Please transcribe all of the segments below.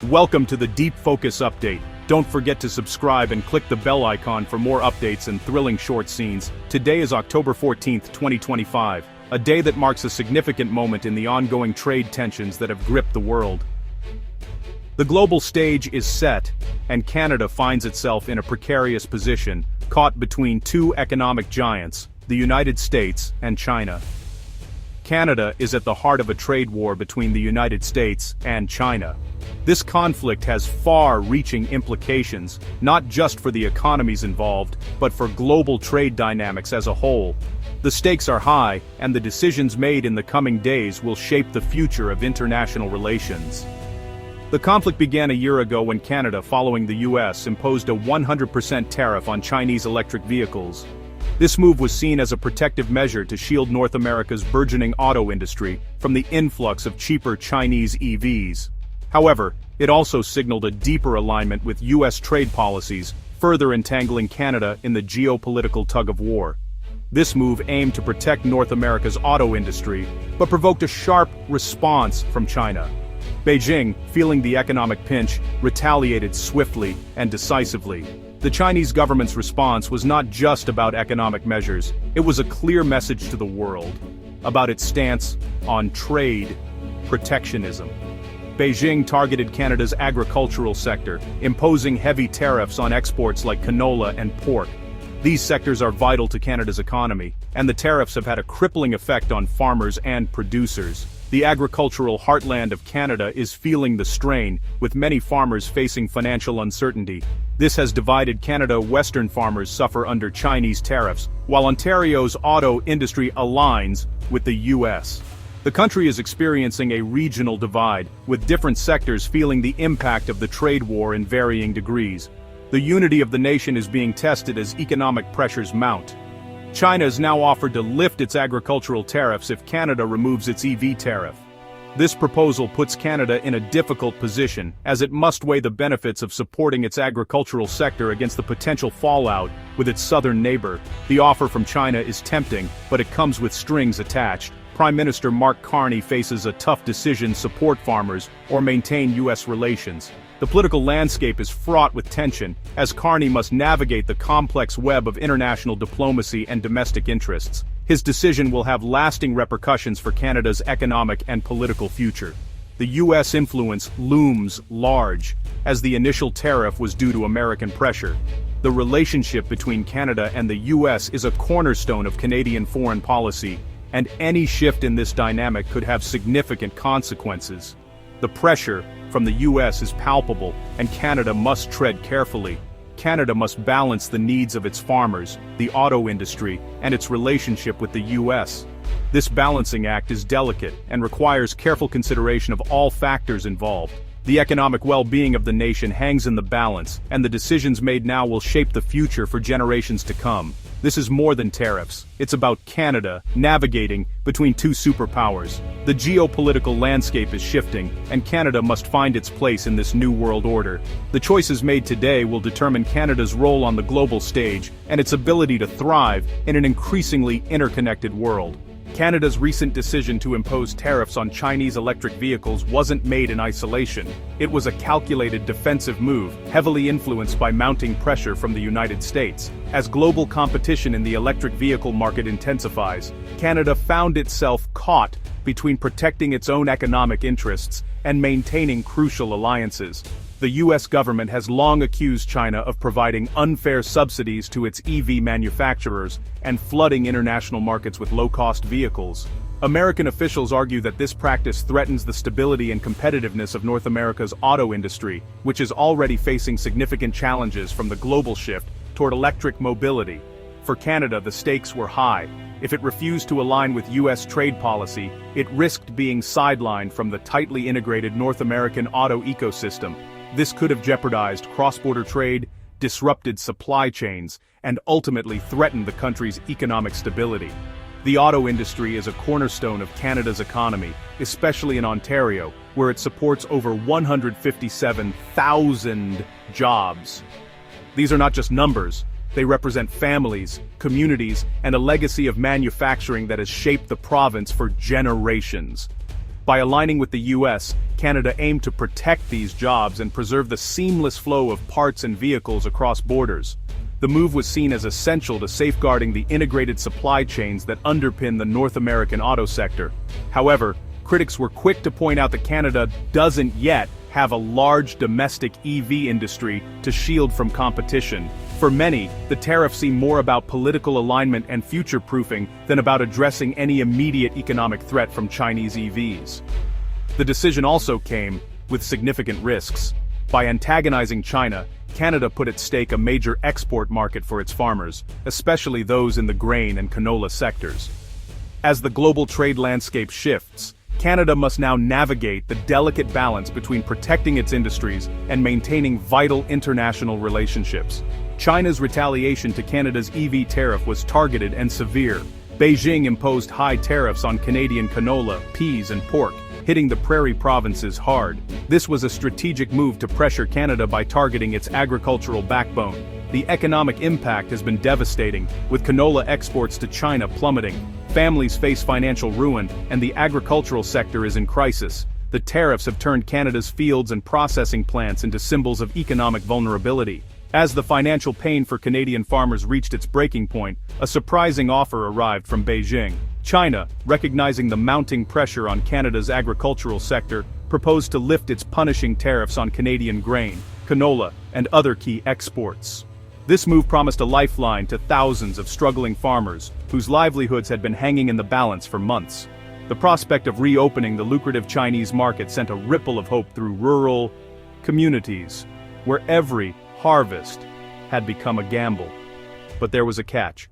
Welcome to the Deep Focus Update. Don't forget to subscribe and click the bell icon for more updates and thrilling short scenes. Today is October 14th, 2025, a day that marks a significant moment in the ongoing trade tensions that have gripped the world. The global stage is set, and Canada finds itself in a precarious position, caught between two economic giants, the United States and China. Canada is at the heart of a trade war between the United States and China. This conflict has far-reaching implications, not just for the economies involved, but for global trade dynamics as a whole. The stakes are high, and the decisions made in the coming days will shape the future of international relations. The conflict began a year ago when Canada, following the US, imposed a 100% tariff on Chinese electric vehicles. This move was seen as a protective measure to shield North America's burgeoning auto industry from the influx of cheaper Chinese EVs. However, it also signaled a deeper alignment with US trade policies, further entangling Canada in the geopolitical tug-of-war. This move aimed to protect North America's auto industry, but provoked a sharp response from China. Beijing, feeling the economic pinch, retaliated swiftly and decisively. The Chinese government's response was not just about economic measures, it was a clear message to the world about its stance on trade protectionism. Beijing targeted Canada's agricultural sector, imposing heavy tariffs on exports like canola and pork. These sectors are vital to Canada's economy, and the tariffs have had a crippling effect on farmers and producers. The agricultural heartland of Canada is feeling the strain, with many farmers facing financial uncertainty. This has divided Canada. Western farmers suffer under Chinese tariffs, while Ontario's auto industry aligns with the US. The country is experiencing a regional divide, with different sectors feeling the impact of the trade war in varying degrees. The unity of the nation is being tested as economic pressures mount. China is now offered to lift its agricultural tariffs if Canada removes its EV tariff. This proposal puts Canada in a difficult position, as it must weigh the benefits of supporting its agricultural sector against the potential fallout with its southern neighbor. The offer from China is tempting, but it comes with strings attached. Prime Minister Mark Carney faces a tough decision: support farmers or maintain U.S. relations. The political landscape is fraught with tension, as Carney must navigate the complex web of international diplomacy and domestic interests. His decision will have lasting repercussions for Canada's economic and political future. The U.S. influence looms large, as the initial tariff was due to American pressure. The relationship between Canada and the U.S. is a cornerstone of Canadian foreign policy, and any shift in this dynamic could have significant consequences. The pressure from the US is palpable, and Canada must tread carefully. Canada must balance the needs of its farmers, the auto industry, and its relationship with the US. This balancing act is delicate and requires careful consideration of all factors involved. The economic well-being of the nation hangs in the balance, and the decisions made now will shape the future for generations to come. This is more than tariffs. It's about Canada navigating between two superpowers. The geopolitical landscape is shifting, and Canada must find its place in this new world order. The choices made today will determine Canada's role on the global stage and its ability to thrive in an increasingly interconnected world. Canada's recent decision to impose tariffs on Chinese electric vehicles wasn't made in isolation. It was a calculated defensive move, heavily influenced by mounting pressure from the United States. As global competition in the electric vehicle market intensifies, Canada found itself caught between protecting its own economic interests and maintaining crucial alliances. The US government has long accused China of providing unfair subsidies to its EV manufacturers and flooding international markets with low-cost vehicles. American officials argue that this practice threatens the stability and competitiveness of North America's auto industry, which is already facing significant challenges from the global shift toward electric mobility. For Canada, the stakes were high. If it refused to align with US trade policy, it risked being sidelined from the tightly integrated North American auto ecosystem. This could have jeopardized cross-border trade, disrupted supply chains, and ultimately threatened the country's economic stability. The auto industry is a cornerstone of Canada's economy, especially in Ontario, where it supports over 157,000 jobs. These are not just numbers. They represent families, communities, and a legacy of manufacturing that has shaped the province for generations. By aligning with the US, Canada aimed to protect these jobs and preserve the seamless flow of parts and vehicles across borders. The move was seen as essential to safeguarding the integrated supply chains that underpin the North American auto sector. However, critics were quick to point out that Canada doesn't yet have a large domestic EV industry to shield from competition. For many, the tariffs seem more about political alignment and future-proofing than about addressing any immediate economic threat from Chinese EVs. The decision also came with significant risks. By antagonizing China, Canada put at stake a major export market for its farmers, especially those in the grain and canola sectors. As the global trade landscape shifts, Canada must now navigate the delicate balance between protecting its industries and maintaining vital international relationships. China's retaliation to Canada's EV tariff was targeted and severe. Beijing imposed high tariffs on Canadian canola, peas and pork, hitting the Prairie provinces hard. This was a strategic move to pressure Canada by targeting its agricultural backbone. The economic impact has been devastating, with canola exports to China plummeting. Families face financial ruin, and the agricultural sector is in crisis. The tariffs have turned Canada's fields and processing plants into symbols of economic vulnerability. As the financial pain for Canadian farmers reached its breaking point, a surprising offer arrived from Beijing. China, recognizing the mounting pressure on Canada's agricultural sector, proposed to lift its punishing tariffs on Canadian grain, canola, and other key exports. This move promised a lifeline to thousands of struggling farmers, whose livelihoods had been hanging in the balance for months. The prospect of reopening the lucrative Chinese market sent a ripple of hope through rural communities, where every harvest had become a gamble. But there was a catch.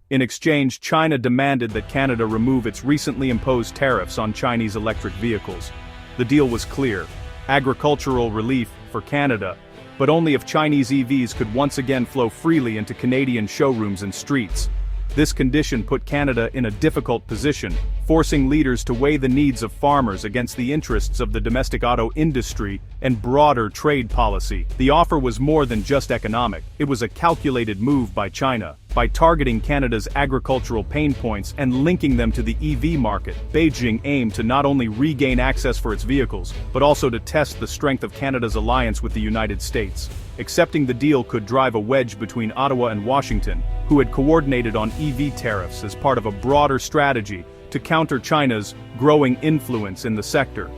In exchange, China demanded that Canada remove its recently imposed tariffs on Chinese electric vehicles. The deal was clear: agricultural relief for Canada, but only if Chinese EVs could once again flow freely into Canadian showrooms and streets. This condition put Canada in a difficult position, forcing leaders to weigh the needs of farmers against the interests of the domestic auto industry and broader trade policy. The offer was more than just economic. It was a calculated move by China. By targeting Canada's agricultural pain points and linking them to the EV market, Beijing aimed to not only regain access for its vehicles, but also to test the strength of Canada's alliance with the United States. Accepting the deal could drive a wedge between Ottawa and Washington, who had coordinated on EV tariffs as part of a broader strategy to counter China's growing influence in the sector.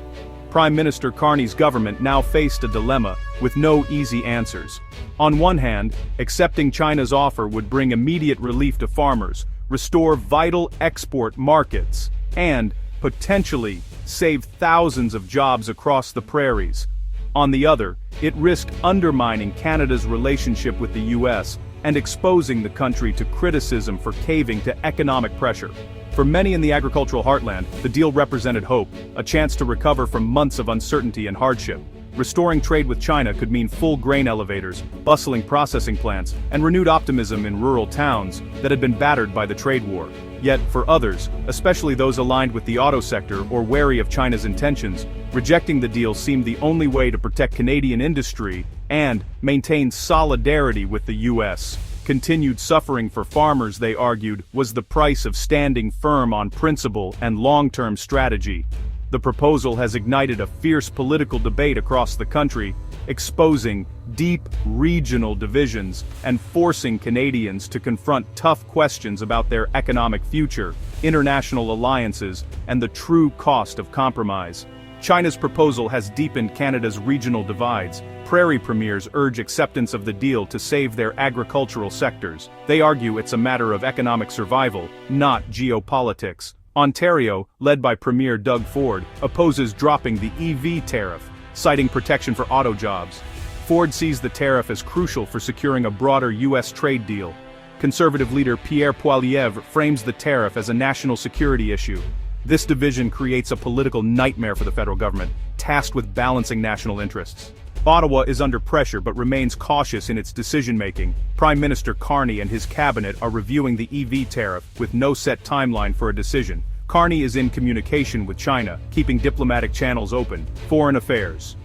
Prime Minister Carney's government now faced a dilemma with no easy answers. On one hand, accepting China's offer would bring immediate relief to farmers, restore vital export markets, and potentially save thousands of jobs across the prairies. On the other, it risked undermining Canada's relationship with the US and exposing the country to criticism for caving to economic pressure. For many in the agricultural heartland, the deal represented hope, a chance to recover from months of uncertainty and hardship. Restoring trade with China could mean full grain elevators, bustling processing plants, and renewed optimism in rural towns that had been battered by the trade war. Yet, for others, especially those aligned with the auto sector or wary of China's intentions, rejecting the deal seemed the only way to protect Canadian industry and maintain solidarity with the US. Continued suffering for farmers, they argued, was the price of standing firm on principle and long-term strategy. The proposal has ignited a fierce political debate across the country, exposing deep regional divisions and forcing Canadians to confront tough questions about their economic future, international alliances, and the true cost of compromise. China's proposal has deepened Canada's regional divides. Prairie premiers urge acceptance of the deal to save their agricultural sectors. They argue it's a matter of economic survival, not geopolitics. Ontario, led by Premier Doug Ford, opposes dropping the EV tariff, citing protection for auto jobs. Ford sees the tariff as crucial for securing a broader U.S. trade deal. Conservative leader Pierre Poilievre frames the tariff as a national security issue. This division creates a political nightmare for the federal government, tasked with balancing national interests. Ottawa is under pressure but remains cautious in its decision-making. Prime Minister Carney and his cabinet are reviewing the EV tariff with no set timeline for a decision. Carney is in communication with China, keeping diplomatic channels open. Foreign Affairs.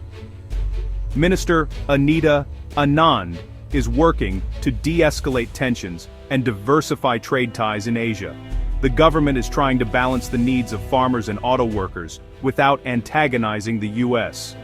Minister Anita Anand is working to de-escalate tensions and diversify trade ties in Asia. The government is trying to balance the needs of farmers and auto workers without antagonizing the U.S.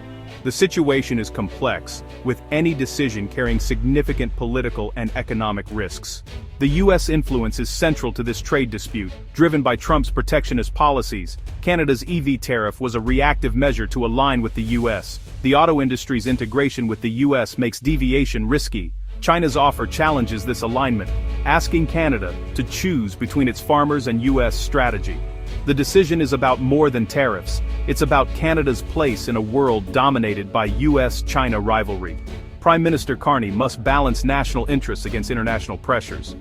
The situation is complex, with any decision carrying significant political and economic risks. The U.S. influence is central to this trade dispute, driven by Trump's protectionist policies. Canada's EV tariff was a reactive measure to align with the U.S. The auto industry's integration with the U.S. makes deviation risky. China's offer challenges this alignment, asking Canada to choose between its farmers and U.S. strategy. The decision is about more than tariffs. It's about Canada's place in a world dominated by U.S.-China rivalry. Prime Minister Carney must balance national interests against international pressures.